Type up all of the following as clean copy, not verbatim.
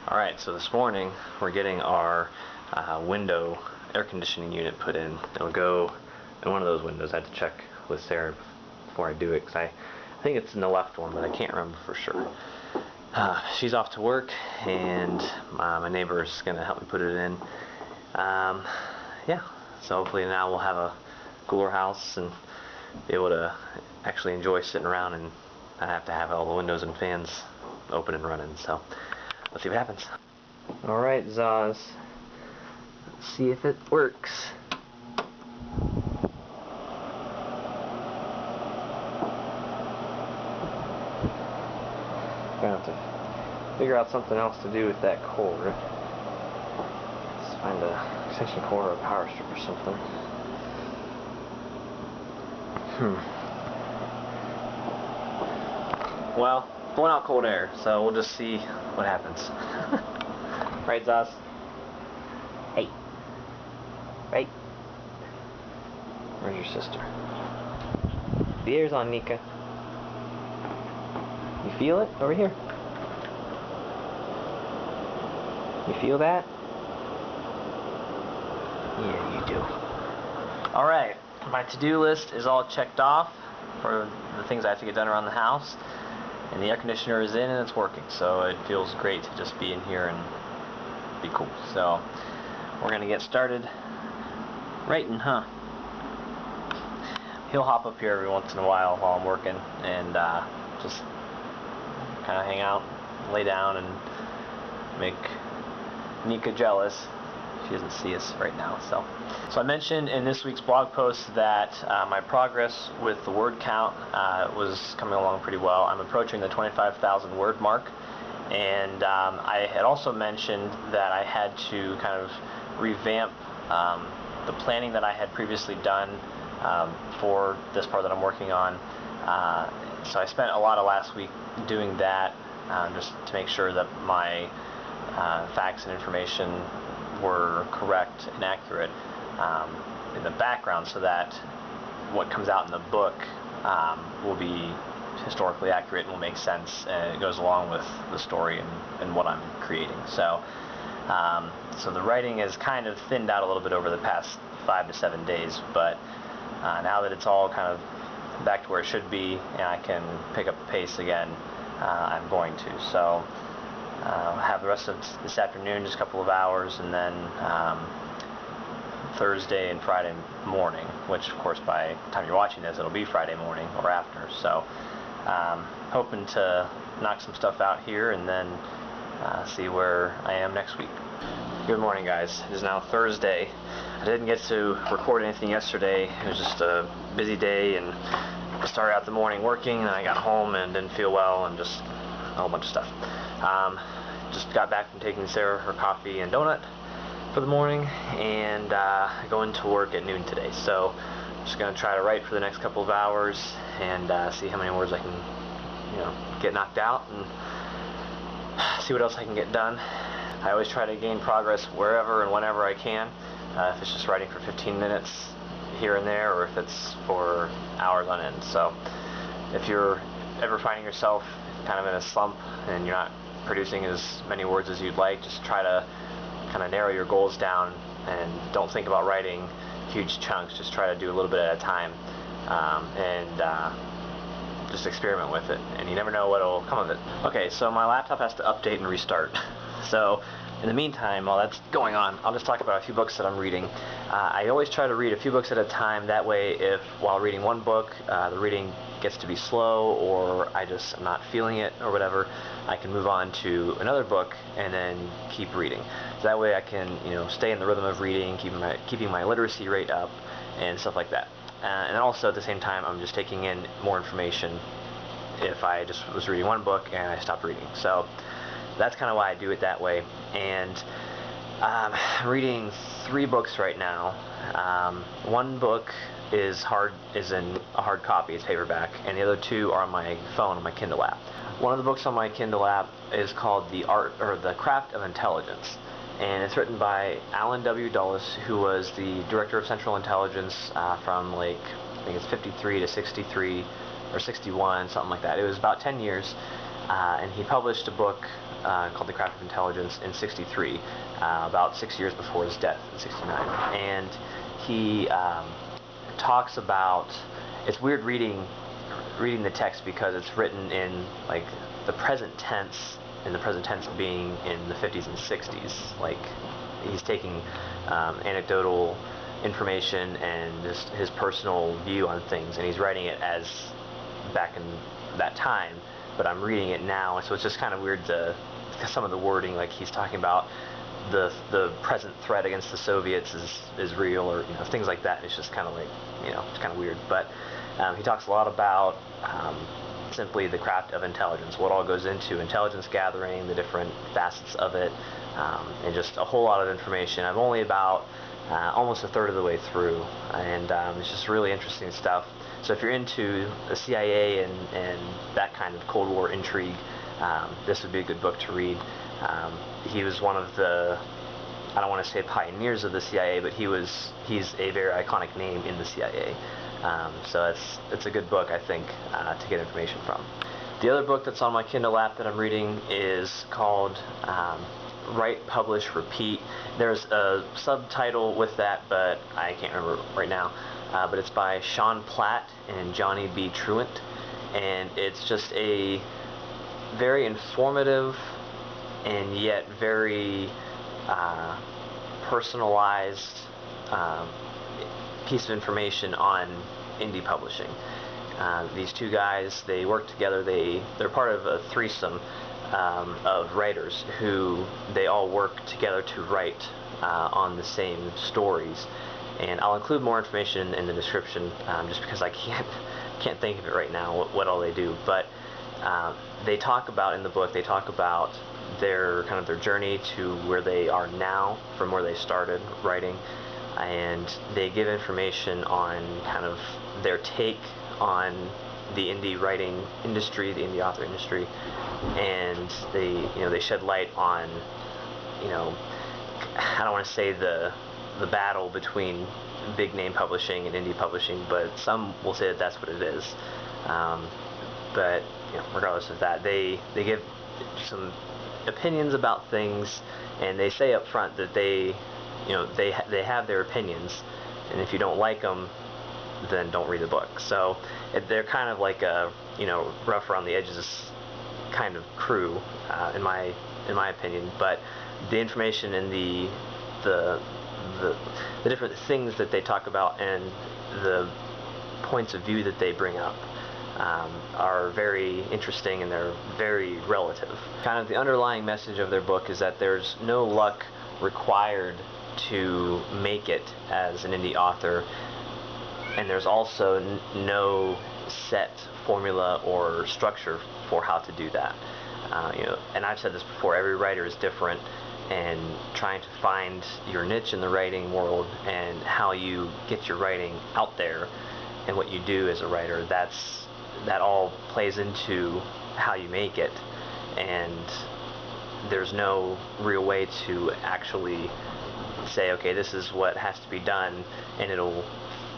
Alright, so this morning we're getting our window air conditioning unit put in. It'll go in one of those windows. I had to check with Sarah before I do it because I think it's in the left one, but I can't remember for sure. She's off to work and my neighbor's going to help me put it in. Yeah, so hopefully now we'll have a cooler house and be able to actually enjoy sitting around and not have to have all the windows and fans open and running. So let's see what happens. Alright, Zaz. Let's see if it works. Gonna have to figure out something else to do with that cord. Let's find a extension cord or a power strip or something. Well, blowing out cold air, so we'll just see what happens. Right, Zaz? Hey. Right? Where's your sister? The air's on, Nika. You feel it? Over here. You feel that? Yeah, you do. Alright, my to-do list is all checked off for the things I have to get done around the house. And the air conditioner is in and it's working, so it feels great to just be in here and be cool. So we're gonna get started writing, huh? He'll hop up here every once in a while I'm working and just kind of hang out, lay down, and make Nika jealous. She doesn't see us right now. So I mentioned in this week's blog post that my progress with the word count was coming along pretty well. I'm approaching the 25,000 word mark, and I had also mentioned that I had to kind of revamp the planning that I had previously done for this part that I'm working on. So I spent a lot of last week doing that just to make sure that my facts and information were correct and accurate in the background, so that what comes out in the book will be historically accurate and will make sense, and it goes along with the story and what I'm creating. So so the writing is kind of thinned out a little bit over the past 5 to 7 days, but now that it's all kind of back to where it should be and I can pick up the pace again, I'm going to. So have the rest of this afternoon, just a couple of hours, and then Thursday and Friday morning, which of course by the time you're watching this it'll be Friday morning or after. So hoping to knock some stuff out here and then see where I am next week. Good morning, guys. It is now Thursday. I didn't get to record anything yesterday. It was just a busy day, and I started out the morning working, and I got home and didn't feel well, and just a whole bunch of stuff. Just got back from taking Sarah her coffee and donut for the morning, and going to work at noon today. So I'm just going to try to write for the next couple of hours and see how many words I can, get knocked out, and see what else I can get done. I always try to gain progress wherever and whenever I can, if it's just writing for 15 minutes here and there, or if it's for hours on end. So if you're ever finding yourself kind of in a slump and you're not producing as many words as you'd like, just try to kind of narrow your goals down and don't think about writing huge chunks. Just try to do a little bit at a time, and just experiment with it, and you never know what will come of it. Okay, so my laptop has to update and restart. So in the meantime, while that's going on, I'll just talk about a few books that I'm reading. I always try to read a few books at a time. That way, if while reading one book, the reading gets to be slow, or I just am not feeling it or whatever, I can move on to another book and then keep reading. So that way I can, stay in the rhythm of reading, keeping my literacy rate up and stuff like that. And also at the same time, I'm just taking in more information if I just was reading one book and I stopped reading. So that's kind of why I do it that way. And I'm reading 3 books right now. One book is in a hard copy, it's paperback, and the other 2 are on my phone, on my Kindle app. One of the books on my Kindle app is called The Craft of Intelligence, and it's written by Alan W. Dulles, who was the Director of Central Intelligence from I think it's 53 to 63 or 61, something like that. It was about 10 years, and he published a book called The Craft of Intelligence in '63, about 6 years before his death in '69. And he talks about, it's weird reading the text because it's written in like the present tense, and the present tense being in the 50s and 60s. Like he's taking anecdotal information and just his personal view on things, and he's writing it as back in that time, but I'm reading it now, so it's just kind of weird to some of the wording, like he's talking about the present threat against the Soviets is real, or things like that. And it's just kind of like it's kind of weird, but he talks a lot about simply the craft of intelligence, what all goes into intelligence gathering, the different facets of it, and just a whole lot of information. I'm only about almost a third of the way through, and it's just really interesting stuff. So if you're into the CIA and that kind of Cold War intrigue, this would be a good book to read. He was one of the, I don't want to say pioneers of the CIA, but he's a very iconic name in the CIA. So it's a good book, I think, to get information from. The other book that's on my Kindle app that I'm reading is called Write, Publish, Repeat. There's a subtitle with that, but I can't remember right now. But it's by Sean Platt and Johnny B. Truant, and it's just a very informative and yet very personalized piece of information on indie publishing. These two guys, they work together. They're part of a threesome of writers who they all work together to write on the same stories. And I'll include more information in the description, just because I can't think of it right now what all they do. But they talk about, in the book, they talk about their journey to where they are now from where they started writing, and they give information on kind of their take on the indie writing industry, the indie author industry, and they shed light on, I don't want to say the battle between big name publishing and indie publishing, but some will say that that's what it is. But regardless of that, they give some opinions about things, and they say up front that they have their opinions, and if you don't like them, then don't read the book. So they're kind of like a rough around the edges kind of crew, in my opinion. But the information and the different things that they talk about and the points of view that they bring up are very interesting, and they're very relative. Kind of the underlying message of their book is that there's no luck required to make it as an indie author, and there's also no set formula or structure for how to do that. And I've said this before, every writer is different, and trying to find your niche in the writing world and how you get your writing out there and what you do as a writer, that all plays into how you make it. And there's no real way to actually say, okay, this is what has to be done, and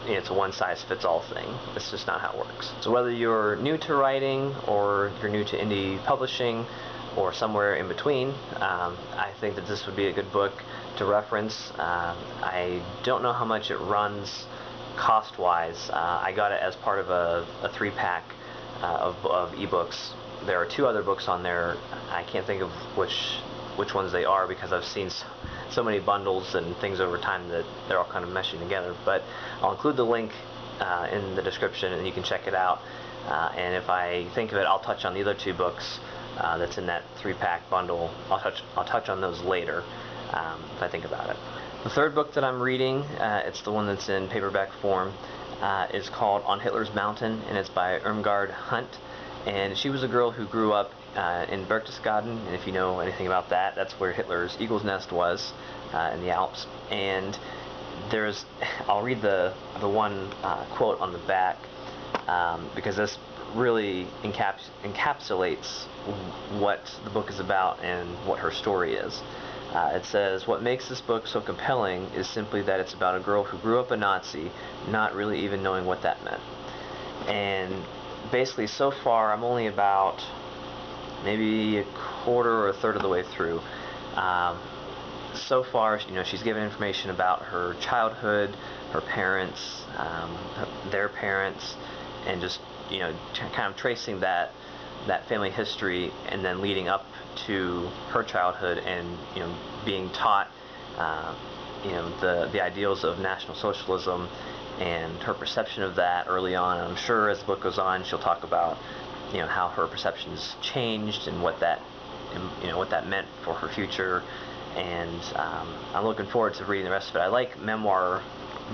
it's a one-size-fits-all thing. It's just not how it works. So whether you're new to writing, or you're new to indie publishing, or somewhere in between, I think that this would be a good book to reference. I don't know how much it runs cost-wise. I got it as part of a 3-pack of ebooks. There are 2 other books on there. I can't think of which ones they are, because I've seen so many bundles and things over time that they're all kind of meshing together. But I'll include the link in the description, and you can check it out. And if I think of it, I'll touch on the other 2 books that's in that 3-pack bundle. I'll touch on those later if I think about it. The third book that I'm reading, it's the one that's in paperback form, is called On Hitler's Mountain, and it's by Irmgard Hunt. And she was a girl who grew up in Berchtesgaden, and if you know anything about that, that's where Hitler's eagle's nest was, in the Alps. And I'll read the one quote on the back, because this really encapsulates what the book is about and what her story is. It says, "What makes this book so compelling is simply that it's about a girl who grew up a Nazi, not really even knowing what that meant." And basically, so far, I'm only about maybe a quarter or a third of the way through. So far, she's given information about her childhood, her parents, their parents, and just kind of tracing that family history, and then leading up to her childhood, and being taught the ideals of National Socialism and her perception of that early on. And I'm sure as the book goes on, she'll talk about how her perceptions changed and what that meant for her future. And I'm looking forward to reading the rest of it. I like memoir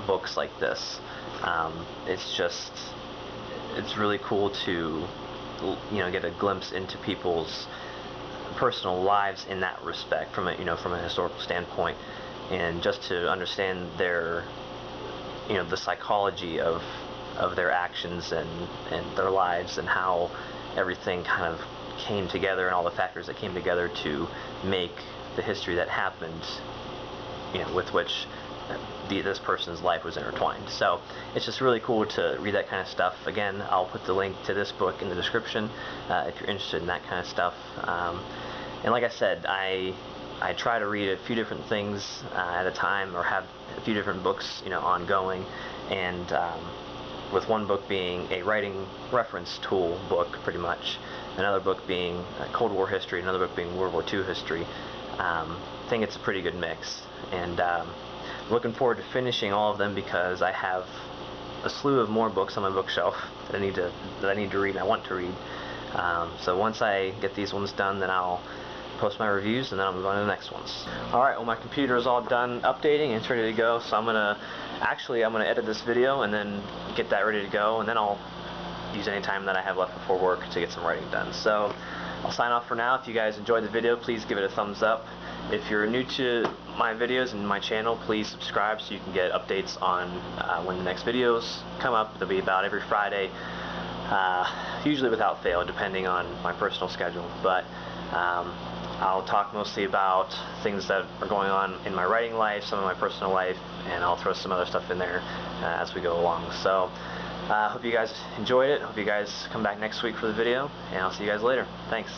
books like this. It's really cool to get a glimpse into people's personal lives in that respect, from a historical standpoint, and just to understand their the psychology of their actions and their lives, and how everything kind of came together, and all the factors that came together to make the history that happened, with which this person's life was intertwined. So it's just really cool to read that kind of stuff. Again, I'll put the link to this book in the description if you're interested in that kind of stuff. And like I said, I try to read a few different things at a time, or have a few different books ongoing, and with one book being a writing reference tool book, pretty much, another book being Cold War history, another book being World War II history. I think it's a pretty good mix, and looking forward to finishing all of them, because I have a slew of more books on my bookshelf that I need to read and I want to read. So once I get these ones done, then I'll post my reviews, and then I'll move on to the next ones. Alright, well, my computer is all done updating and it's ready to go, so I'm gonna edit this video and then get that ready to go, and then I'll use any time that I have left before work to get some writing done. So I'll sign off for now. If you guys enjoyed the video, please give it a thumbs up. If you're new to my videos and my channel, please subscribe so you can get updates on when the next videos come up. They'll be about every Friday, usually without fail, depending on my personal schedule. But I'll talk mostly about things that are going on in my writing life, some of my personal life, and I'll throw some other stuff in there as we go along. So hope you guys enjoyed it. Hope you guys come back next week for the video, and I'll see you guys later. Thanks.